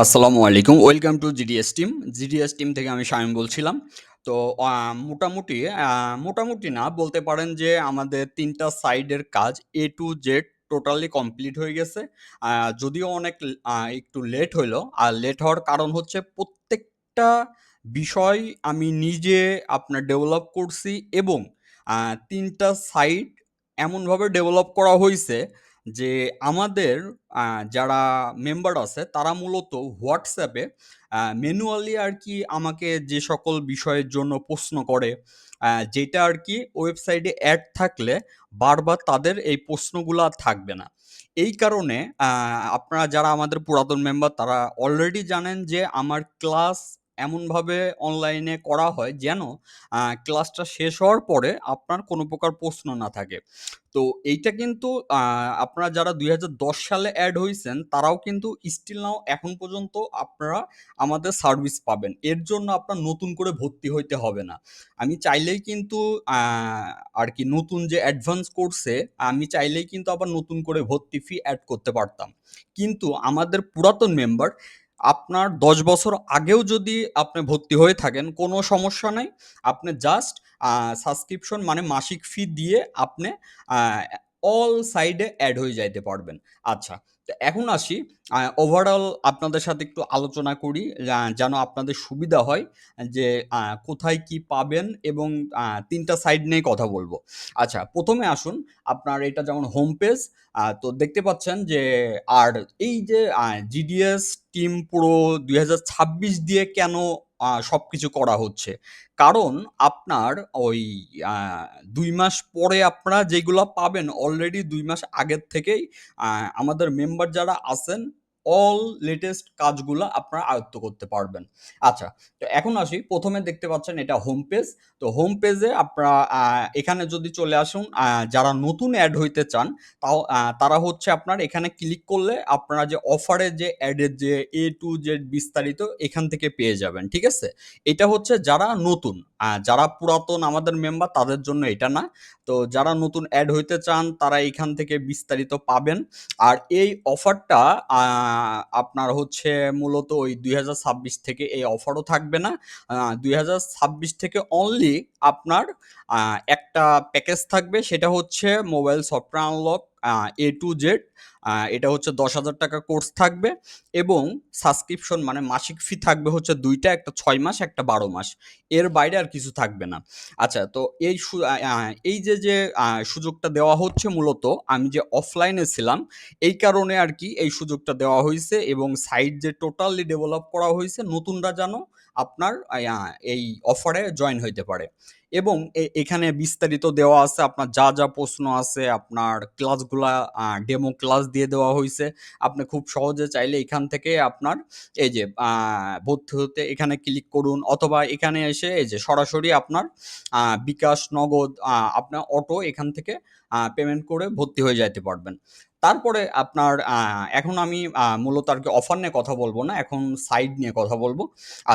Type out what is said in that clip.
আসসালামু আলাইকুম। Welcome to GDS team. GDS team থেকে আমি শামীম বলছিলাম। তো আ মোটামুটি আ মোটামুটি না বলতে পারেন যে আমাদের ৩ টা সাইডের কাজ A to Z totally complete হয়ে গেছে। আ যদিও অনেক একটু লেট হইলো। আর লেট হওয়ার কারণ হচ্ছে প্রত্যেকটা বিষয় আমি নিজে আপনার ডেভেলপ করছি এবং ৩ টা সাইড এমনভাবে ডেভেলপ করা হইছে যে আমাদের আ যারা মেম্বার আছে তারা মূলত WhatsApp এ ম্যানুয়ালি আরকি আমাকে যে সকল বিষয়ের জন্য প্রশ্ন করে, যেটা আরকি ওয়েবসাইটে এড থাকলে বারবার তাদের এই প্রশ্নগুলা আর থাকবে না। এই কারণে আপনারা যারা আমাদের পুরাতন মেম্বার তারা অলরেডি জানেন যে আমার ক্লাস এমনভাবে অনলাইনে করা হয় যেন ক্লাসটা শেষ হওয়ার পরে আপনার কোনো প্রকার প্রশ্ন না থাকে। তো এইটা কিন্তু আ আপনারা যারা ২০১০ সালে এড হইছেন, তারাও কিন্তু স্টিল নাও এখন পর্যন্ত আপনারা আমাদের সার্ভিস পাবেন। এর জন্য আপনার নতুন করে ভর্তি হইতে হবে না। আমি চাইলেই কিন্তু আ আরকি নতুন যে অ্যাডভান্স কোর্সে আমি চাইলেই কিন্তু আবার নতুন করে ভর্তি ফি এড করতে পারতাম। কিন্তু আমাদের পুরাতন মেম্বার আপনার ১০ বছর আগেও যদি আপনি ভর্তি হয়ে থাকেন, কোনো সমস্যা নাই। আপনি জাস্ট আ সাবস্ক্রিপশন মানে মাসিক ফি দিয়ে আপনি আ অল সাইডে এড হয়ে যাইতে পারবেন। আচ্ছা, তো এখন আসি ওভারঅল আপনাদের সাথে একটু আলোচনা করি যেন আপনাদের সুবিধা হয় যে কোথায় কি পাবেন এবং ৩ টা সাইড নিয়ে কথা বলবো। আচ্ছা, ১ম এ আসুন আপনার এটা যেমন হোম পেজ তো দেখতে পাচ্ছেন যে আর এই যে জিডিএস টিম পুরো ২০২৬ দিয়ে কেন সবকিছু করা হচ্ছে? কারণ আপনার ওই আ ২ মাস পরে আপনারা যেগুলা পাবেন অলরেডি ২ মাস আগের থেকেই আ আমাদের মেম্বার যারা আছেন অল লেটেস্ট কাজগুলা আপনারা আয়ত্ত করতে পারবেন। আচ্ছা, তো এখন আসি ১ম এ দেখতে পাচ্ছেন এটা হোম পেজ। তো হোম পেজে আপনারা এখানে যদি চলে আসুন যারা নতুন এড হইতে চান তারা হচ্ছে আপনার এখানে ক্লিক করলে আপনারা যে অফারে যে এডের যে A to Z বিস্তারিত এখান থেকে পেয়ে যাবেন। ঠিক আছে? এটা হচ্ছে যারা নতুন। যারা পুরাতন আমাদের মেম্বার তাদের জন্য এটা না। তো যারা নতুন এড হইতে চান তারা এইখান থেকে বিস্তারিত পাবেন। আর এই অফারটা আ আপনার হচ্ছে মূলত ওই ২০২৬ থেকে এই অফারও থাকবে না। ২০২৬ থেকে অনলি আপনার আ একটা প্যাকেজ থাকবে সেটা হচ্ছে mobile software unlock A to Z এটা হচ্ছে ৳১০,০০০ কোর্স থাকবে এবং সাবস্ক্রিপশন মানে মাসিক ফি থাকবে হচ্ছে ২ টা, একটা ৬ মাস, একটা ১২ মাস। এর বাইরে আর কিছু থাকবে না। আচ্ছা, তো এই সু আ আ এই যে সুযোগটা দেওয়া হচ্ছে মূলত আমি যে অফলাইনে ছিলাম এই কারণে আরকি এই সুযোগটা দেওয়া হইছে এবং সাইট যে টোটালি ডেভেলপ করা হইছে নতুনরা যেন আপনার এই অফারে জয়েন হইতে পারে। এবং এখানে বিস্তারিত দেওয়া আছে আপনার যা প্রশ্ন আছে, আপনার ক্লাসগুলা ডেমো ক্লাস দিয়ে দেওয়া হইছে। আপনি খুব সহজে চাইলে এখান থেকে আপনার এই যে ভর্তি হতে এখানে ক্লিক করুন অথবা এখানে এসে এই যে সরাসরি আপনার বিকাশ, নগদ আপনার অটো এখান থেকে পেমেন্ট করে ভর্তি হয়ে যাইতে পারবেন। তারপরে আপনার এখন আমি মূলত আরকি অফার নিয়ে কথা বলব না। এখন সাইট নিয়ে কথা বলব।